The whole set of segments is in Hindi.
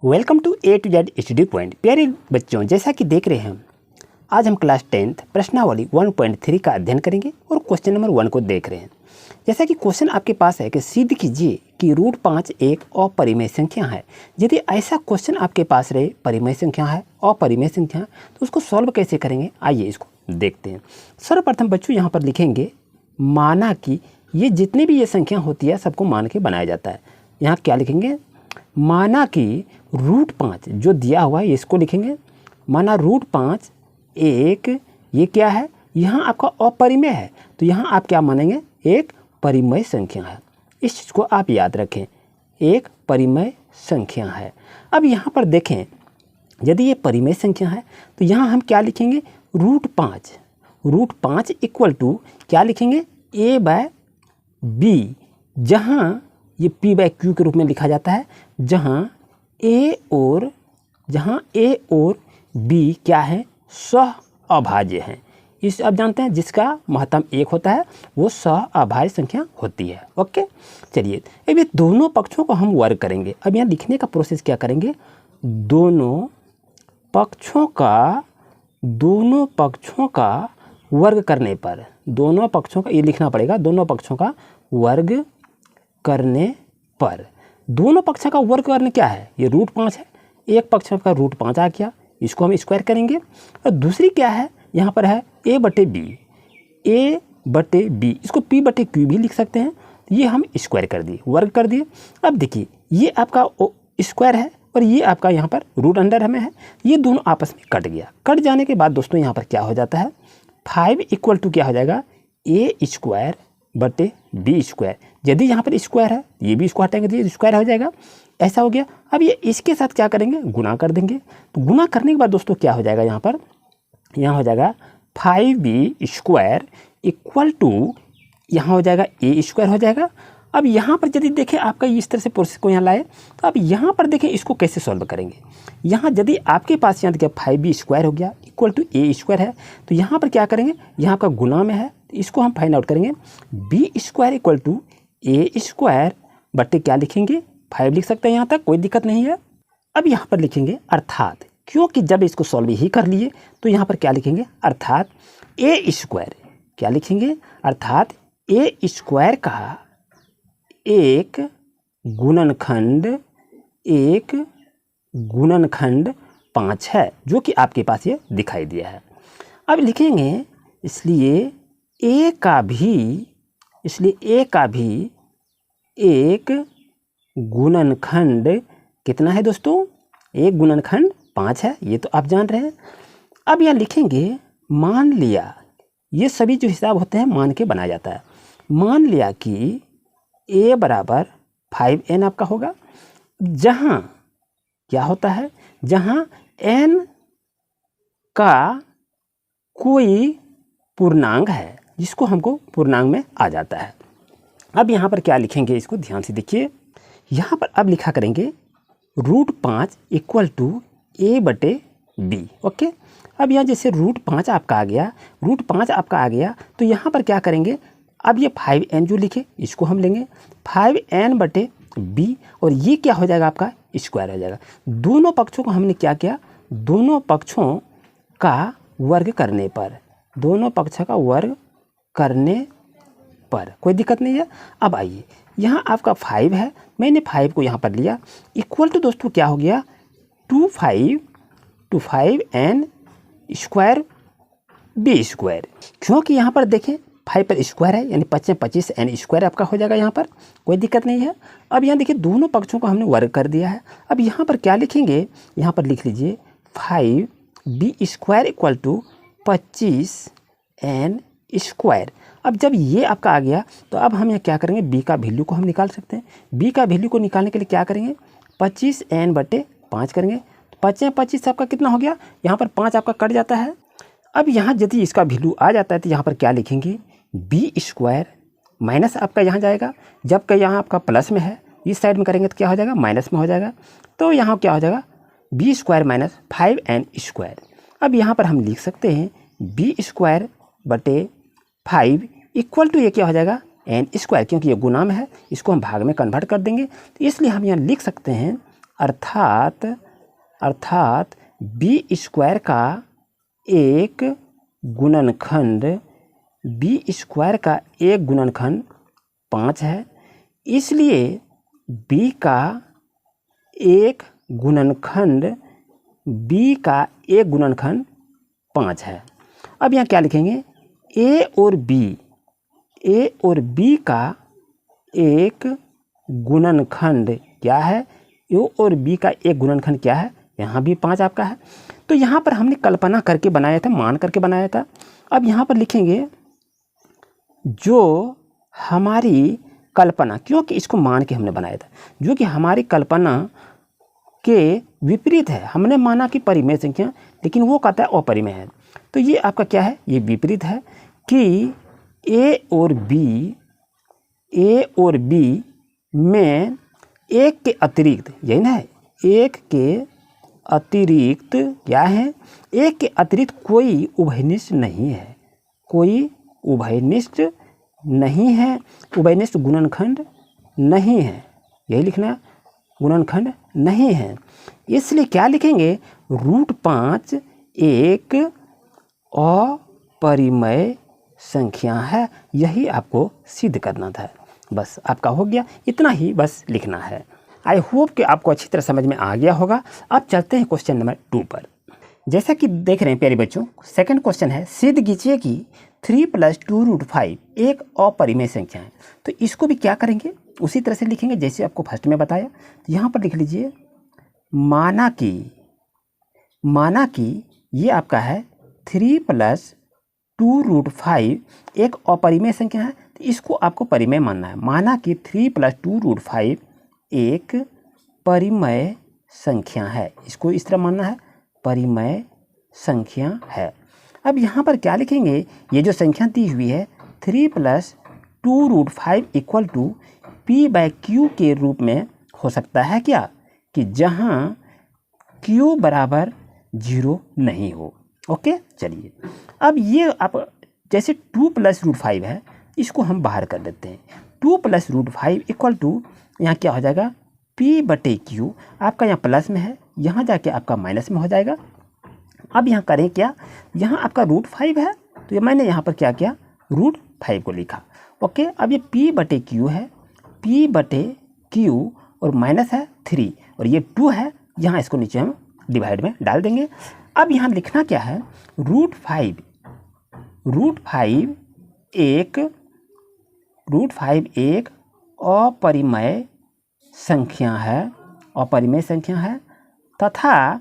Welcome to A to Z study point. प्यारे बच्चों, जैसा कि देख रहे हैं आज हम क्लास 10th प्रश्नावली 1.3 का अध्ययन करेंगे और क्वेश्चन नंबर 1 को देख रहे हैं। जैसा कि क्वेश्चन आपके पास है कि सिद्ध कीजिए कि √5 एक अपरिमेय संख्या है। यदि ऐसा क्वेश्चन आपके पास रहे, परिमेय संख्या है, अपरिमेय संख्या है, तो उसको सॉल्व कैसे करेंगे, आइए इसको देखते हैं। सर्वप्रथम बच्चों यहाँ पर लिखेंगे माना कि ये जितनी भी ये संख्या होती है सबको मान के बनाया जाता है। यहाँ क्या लिखेंगे, माना कि √5 जो दिया हुआ है इसको लिखेंगे। माना √5 एक, ये क्या है, यहाँ आपका अपरिमेय है, तो यहाँ आप क्या मानेंगे, एक परिमेय संख्या है। इस चीज़ को आप याद रखें, एक परिमेय संख्या है। अब यहाँ पर देखें, यदि ये परिमेय संख्या है तो यहाँ हम क्या लिखेंगे, √5 इक्वल टू क्या लिखेंगे, a/b, जहाँ ये p/q के रूप में लिखा जाता है, जहाँ a और b क्या है, सह अभाज्य हैं। इस आप जानते हैं जिसका महत्तम 1 होता है वो सह अभाज्य संख्या होती है। ओके, चलिए अब ये दोनों पक्षों को हम वर्ग करेंगे। अब यहाँ लिखने का प्रोसेस क्या करेंगे, दोनों पक्षों का वर्ग करने पर, दोनों पक्षों का ये लिखना पड़ेगा, दोनों पक्षों का वर्ग करने पर। दोनों पक्षों का वर्ग करने क्या है, ये √5 है, एक पक्ष का √5 आ गया, इसको हम स्क्वायर करेंगे। और दूसरी क्या है, यहाँ पर है a/b, इसको p/q भी लिख सकते हैं। ये हम स्क्वायर कर दिए, वर्ग कर दिए। अब देखिए ये आपका स्क्वायर है और ये आपका यहाँ पर रूट अंडर में है, ये दोनों आपस में कट गया। कट जाने के बाद दोस्तों यहाँ पर क्या हो जाता है, 5 इक्वल टू क्या हो जाएगा, a²/b²। यदि यहाँ पर स्क्वायर है, ये भी इसको हटाएंगे तो ये स्क्वायर हो जाएगा, ऐसा हो गया। अब ये इसके साथ क्या करेंगे, गुना कर देंगे। तो गुना करने के बाद दोस्तों क्या हो जाएगा, यहाँ हो जाएगा 5b² इक्वल टू, यहाँ हो जाएगा a² हो जाएगा। अब यहाँ पर यदि देखें आपका इस तरह से प्रोसेस को यहाँ लाए, तो अब यहाँ पर देखें इसको कैसे सॉल्व करेंगे। यहाँ यदि आपके पास यहाँ देखिए 5b² हो गया इक्वल टू a² है, तो यहाँ पर क्या करेंगे, यहाँ का गुना में है, तो इसको हम फाइंड आउट करेंगे, b² इक्वल टू a² बटे क्या लिखेंगे, 5 लिख सकते हैं, यहाँ तक कोई दिक्कत नहीं है। अब यहाँ पर लिखेंगे अर्थात, क्योंकि जब इसको सॉल्व ही कर लिए तो यहाँ पर क्या लिखेंगे, अर्थात a², क्या लिखेंगे, अर्थात a² का एक गुणनखंड 5 है, जो कि आपके पास ये दिखाई दिया है। अब लिखेंगे इसलिए a का भी एक गुणनखंड कितना है दोस्तों, एक गुणनखंड 5 है, ये तो आप जान रहे हैं। अब यहाँ लिखेंगे मान लिया, ये सभी जो हिसाब होते हैं मान के बनाया जाता है। मान लिया कि a = 5n आपका होगा, जहाँ क्या होता है, जहाँ n का कोई पूर्णांक है जिसको हमको पूर्णांक में आ जाता है। अब यहाँ पर क्या लिखेंगे, इसको ध्यान से देखिए, यहाँ पर अब लिखा करेंगे √5 इक्वल टू a/b। ओके, अब यहाँ जैसे √5 आपका आ गया, तो यहाँ पर क्या करेंगे, अब ये 5n जो लिखे इसको हम लेंगे 5n/b, और ये क्या हो जाएगा, आपका स्क्वायर हो जाएगा। दोनों पक्षों को हमने क्या किया, दोनों पक्षों का वर्ग करने पर कोई दिक्कत नहीं है। अब आइए यहाँ आपका 5 है, मैंने 5 को यहाँ पर लिया, इक्वल टू दोस्तों क्या हो गया, 5n² b², क्योंकि यहाँ पर देखें 5 पर स्क्वायर है, यानी 5 25 n² आपका हो जाएगा, यहाँ पर कोई दिक्कत नहीं है। अब यहाँ देखिए दोनों पक्षों को हमने वर्ग कर दिया है। अब यहाँ पर क्या लिखेंगे, यहाँ पर लिख लीजिए 5b² इक्वल टू 25n²। अब जब ये आपका आ गया तो अब हम यहाँ क्या करेंगे, b का वैल्यू को हम निकाल सकते हैं। b का वैल्यू को निकालने के लिए क्या करेंगे, 25n/5 करेंगे, तो 5 25 आपका कितना हो गया, यहाँ पर 5 आपका कट जाता है। अब यहाँ यदि इसका वैल्यू आ जाता है तो यहाँ पर क्या लिखेंगे, b² माइनस आपका यहाँ जाएगा, जबकि यहाँ आपका प्लस में है, इस साइड में करेंगे तो क्या हो जाएगा, माइनस में हो जाएगा, तो यहाँ क्या हो जाएगा, b² - 5n²। अब यहाँ पर हम लिख सकते हैं b² / 5 इक्वल टू ये क्या हो जाएगा, n², क्योंकि ये गुना में है, इसको हम भाग में कन्वर्ट कर देंगे, तो इसलिए हम यहाँ लिख सकते हैं अर्थात बी स्क्वायर का एक गुणनखंड b² का एक गुणनखंड 5 है, इसलिए b का एक गुणनखंड 5 है। अब यहाँ क्या लिखेंगे, a और b का एक गुणनखंड क्या है, a और b का एक गुणनखंड क्या है, यहाँ भी 5 आपका है। तो यहाँ पर हमने कल्पना करके बनाया था, मान करके बनाया था। अब यहाँ पर लिखेंगे जो हमारी कल्पना, क्योंकि इसको मान के हमने बनाया था, जो कि हमारी कल्पना के विपरीत है। हमने माना कि परिमेय संख्या, लेकिन वो कहता है अपरिमेय है। तो ये आपका क्या है, ये विपरीत है कि a और b में एक के अतिरिक्त, यही ना है, एक के अतिरिक्त क्या है, एक के अतिरिक्त कोई उभयनिष्ठ नहीं है, उभयनिष्ठ गुणनखंड नहीं है, यही लिखना, गुणनखंड नहीं है। इसलिए क्या लिखेंगे, √5 एक अपरिमेय संख्या है। यही आपको सिद्ध करना था, बस आपका हो गया, इतना ही बस लिखना है। आई होप कि आपको अच्छी तरह समझ में आ गया होगा। अब चलते हैं क्वेश्चन नंबर 2 पर। जैसा कि देख रहे हैं प्यारे बच्चों, सेकंड क्वेश्चन है, सिद्ध कीजिए कि 3 + 2√5 एक अपरिमेय संख्या है। तो इसको भी क्या करेंगे, उसी तरह से लिखेंगे जैसे आपको फर्स्ट में बताया। तो यहाँ पर लिख लीजिए, माना कि ये आपका है 3 + 2√5 एक अपरिमेय संख्या है। तो इसको आपको परिमेय मानना है। माना कि 3 + 2√5 एक परिमेय संख्या है, इसको इस तरह मानना है, परिमेय संख्या है। अब यहाँ पर क्या लिखेंगे, ये जो संख्या दी हुई है 3 + 2√5 = p/q के रूप में हो सकता है क्या, कि जहाँ q बराबर 0 नहीं हो। ओके, चलिए अब ये आप जैसे 2 + √5 है, इसको हम बाहर कर देते हैं। 2 + √5 यहाँ क्या हो जाएगा, p/q, आपका यहाँ प्लस में है, यहाँ जाके आपका माइनस में हो जाएगा। अब यहाँ करें क्या, यहाँ आपका √5 है, तो ये मैंने यहाँ पर क्या किया, √5 को लिखा। ओके, अब ये p/q है, p/q और माइनस है 3 और ये 2 है, यहाँ इसको नीचे हम डिवाइड में डाल देंगे। अब यहाँ लिखना क्या है, √5 एक अपरिमेय संख्या है, तथा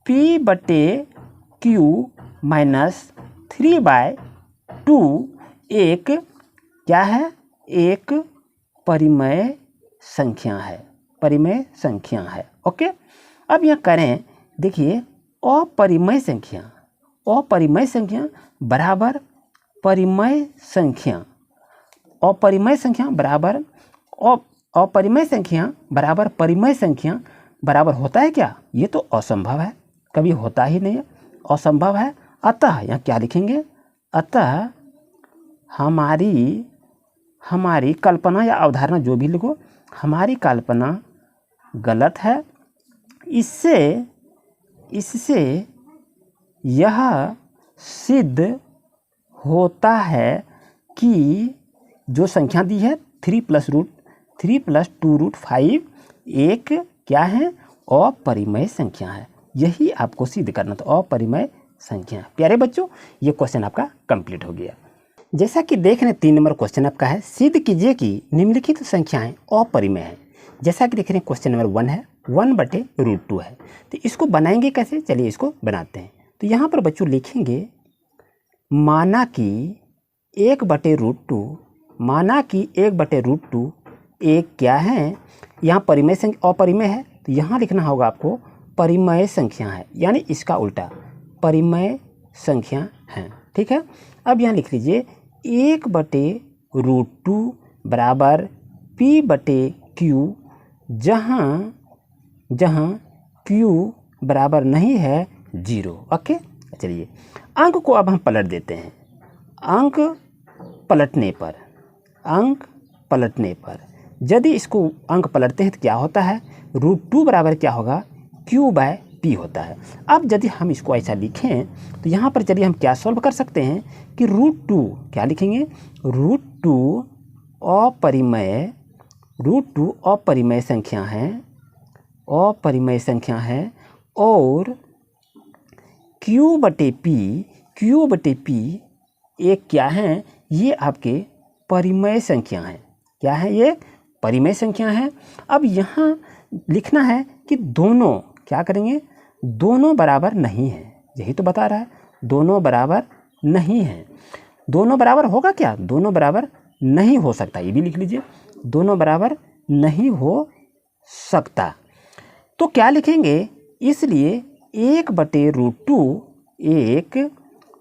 p/q - 3/2 एक क्या है, एक परिमेय संख्या है। ओके, अब यह करें, देखिए अपरिमेय संख्या बराबर परिमेय संख्या, अपरिमेय संख्या बराबर परिमेय संख्या बराबर होता है क्या, ये तो असंभव है, कभी होता ही नहीं है, असंभव है। अतः यहाँ क्या लिखेंगे, अतः हमारी कल्पना या अवधारणा जो भी लिखो, हमारी कल्पना गलत है। इससे यह सिद्ध होता है कि जो संख्या दी है 3 + 2√5 एक क्या है, अपरिमेय संख्या है। यही आपको सिद्ध करना था, अपरिमेय संख्या। प्यारे बच्चों, ये क्वेश्चन आपका कंप्लीट हो गया। जैसा कि देख रहे हैं 3 नंबर क्वेश्चन आपका है, सिद्ध कीजिए कि निम्नलिखित संख्याएं अपरिमेय हैं। जैसा कि देख रहे हैं क्वेश्चन नंबर 1 है, 1/√2 है। तो इसको बनाएंगे कैसे, चलिए इसको बनाते हैं। तो यहाँ पर बच्चों लिखेंगे, माना कि 1/√2 एक क्या है, यहाँ परिमेय संख्या अपरिमेय है, तो यहाँ लिखना होगा आपको परिमेय संख्या है, यानी इसका उल्टा परिमेय संख्या है। ठीक है, अब यहाँ लिख लीजिए 1/√2 बराबर p/q, जहाँ q बराबर नहीं है 0। ओके, चलिए अंक को अब हम पलट देते हैं। अंक पलटने पर यदि इसको अंक पलटते हैं तो क्या होता है, √2 बराबर क्या होगा, Q/P होता है। अब यदि हम इसको ऐसा लिखें तो यहाँ पर चलिए हम क्या सॉल्व कर सकते हैं कि √2 क्या लिखेंगे, √2 अपरिमेय संख्या है, अपरिमेय संख्या है, और Q/P एक क्या है, ये आपके परिमेय संख्या है। क्या है, ये परिमेय संख्या है। अब यहाँ लिखना है कि दोनों क्या करेंगे, दोनों बराबर नहीं है, यही तो बता रहा है, दोनों बराबर नहीं है। दोनों बराबर होगा क्या, दोनों बराबर नहीं हो सकता, ये भी लिख लीजिए, दोनों बराबर नहीं हो सकता। तो क्या लिखेंगे, इसलिए 1/√2 एक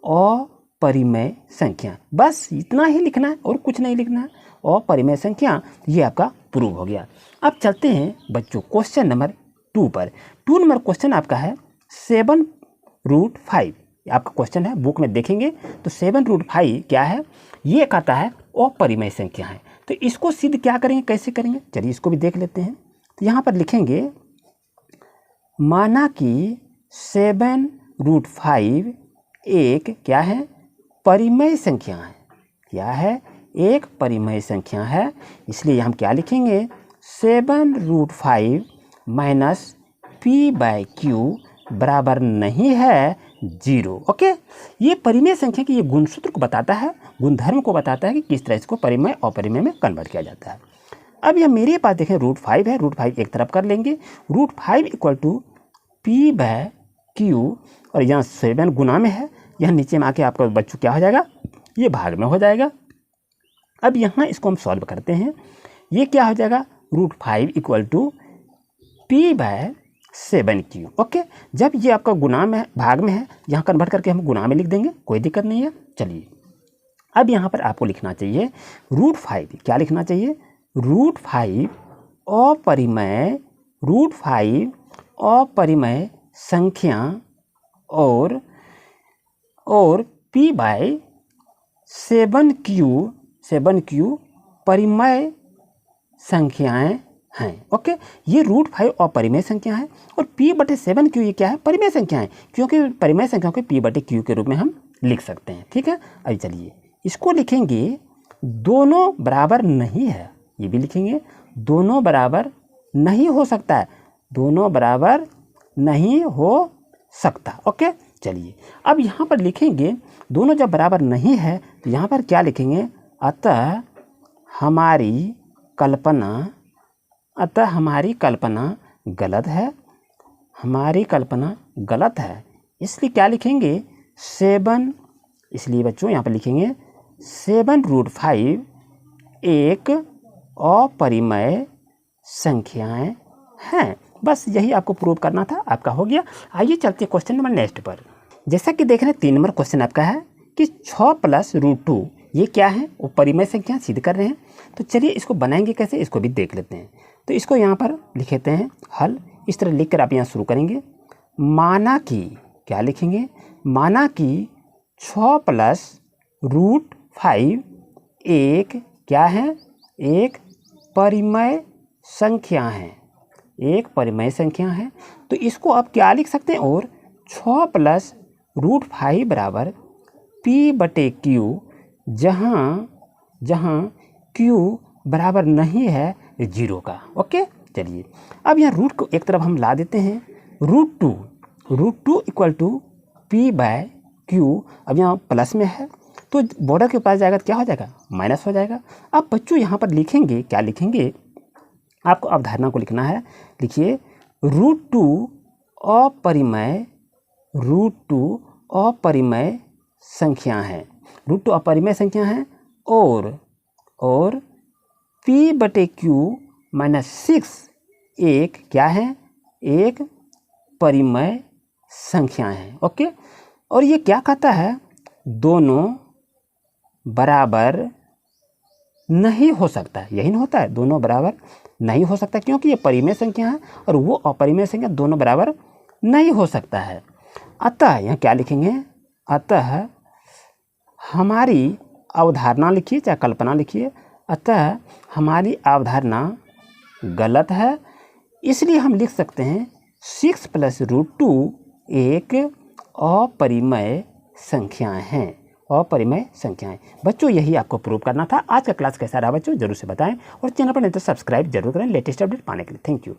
अपरिमेय संख्या, बस इतना ही लिखना है और कुछ नहीं लिखना है, अपरिमेय संख्या, ये आपका प्रूव हो गया। अब चलते हैं बच्चों क्वेश्चन नंबर 2 पर। 2 नंबर क्वेश्चन आपका है 7√5, आपका क्वेश्चन है, बुक में देखेंगे तो 7√5 क्या है, ये कहता है अपरिमेय संख्या है। तो इसको सिद्ध क्या करेंगे, कैसे करेंगे, चलिए इसको भी देख लेते हैं। तो यहाँ पर लिखेंगे, माना कि 7√5 एक क्या है, परिमेय संख्या है। क्या है, एक परिमेय संख्या है, इसलिए हम क्या लिखेंगे, 7√5 माइनस P/Q बराबर नहीं है 0। ओके, ये परिमेय संख्या की ये गुणसूत्र को बताता है, गुणधर्म को बताता है कि किस तरह इसको परिमेय अपरिमेय में कन्वर्ट किया जाता है। अब यह मेरे पास देखें √5 है, √5 एक तरफ कर लेंगे, √5 = P/Q, और यहाँ 7 गुना में है, यहाँ नीचे में आके आपका बच्चों क्या हो जाएगा, ये भाग में हो जाएगा। अब यहाँ इसको हम सॉल्व करते हैं, ये क्या हो जाएगा, √5 = P/7Q। ओके, जब ये आपका गुना में भाग में है, यहाँ कन्वर्ट करके हम गुना में लिख देंगे, कोई दिक्कत नहीं है। चलिए अब यहाँ पर आपको लिखना चाहिए √5, क्या लिखना चाहिए, √5 अपरिमेय संख्या और P/7Q परिमेय संख्याएं हैं। ओके, ये √5 अपरिमेय संख्या है और P/7Q ये क्या है, परिमेय संख्या है, क्योंकि परिमेय संख्या को P/Q के रूप में हम लिख सकते हैं। ठीक है, अभी चलिए इसको लिखेंगे, दोनों बराबर नहीं है, ये भी लिखेंगे, दोनों बराबर नहीं हो सकता है, दोनों बराबर नहीं हो सकता। ओके, चलिए अब यहाँ पर लिखेंगे, दोनों जब बराबर नहीं है तो यहाँ पर क्या लिखेंगे, अतः हमारी कल्पना गलत है, हमारी कल्पना गलत है, इसलिए क्या लिखेंगे, 7, इसलिए बच्चों यहाँ पर लिखेंगे 7√5 एक अपरिमेय संख्याएं हैं। बस यही आपको प्रूव करना था, आपका हो गया। आइए चलते हैं क्वेश्चन नंबर नेक्स्ट पर। जैसा कि देख रहे हैं 3 नंबर क्वेश्चन आपका है कि 6 + √2 ये क्या है, वो परिमेय संख्या सिद्ध कर रहे हैं। तो चलिए इसको बनाएंगे कैसे, इसको भी देख लेते हैं। तो इसको यहाँ पर लिख लेते हैं हल, इस तरह लिख कर आप यहाँ शुरू करेंगे। माना कि क्या लिखेंगे, माना कि 6 + √5 एक क्या है, एक परिमेय संख्या है, एक परिमेय संख्या है। तो इसको आप क्या लिख सकते हैं, और 6 + √5 बराबर P/Q, जहाँ Q बराबर नहीं है 0 का। ओके, चलिए अब यहाँ रूट को एक तरफ हम ला देते हैं, √2 = P/Q, अब यहाँ प्लस में है तो बॉर्डर के पास जाएगा तो क्या हो जाएगा, माइनस हो जाएगा। अब बच्चों यहाँ पर लिखेंगे, क्या लिखेंगे, आपको अवधारणा को लिखना है, लिखिए √2 अपरिमेय संख्या है, √2 अपरिमेय संख्या है, और P/Q -6 एक क्या है, एक परिमेय संख्या है। ओके, और ये क्या कहता है, दोनों बराबर नहीं हो सकता, यही नहीं होता है, दोनों बराबर नहीं हो सकता, क्योंकि ये परिमेय संख्या है और वो अपरिमेय संख्या, दोनों बराबर नहीं हो सकता है। अतः यहाँ क्या लिखेंगे, अतः हमारी अवधारणा लिखिए चाहे कल्पना लिखिए, अतः हमारी अवधारणा गलत है, इसलिए हम लिख सकते हैं 6 + √2 एक अपरिमेय संख्याएं हैं, अपरिमेय संख्याएं। बच्चों यही आपको प्रूव करना था। आज का क्लास कैसा रहा बच्चों जरूर से बताएं और चैनल पर नहीं तो सब्सक्राइब जरूर करें लेटेस्ट अपडेट पाने के लिए। Thank you.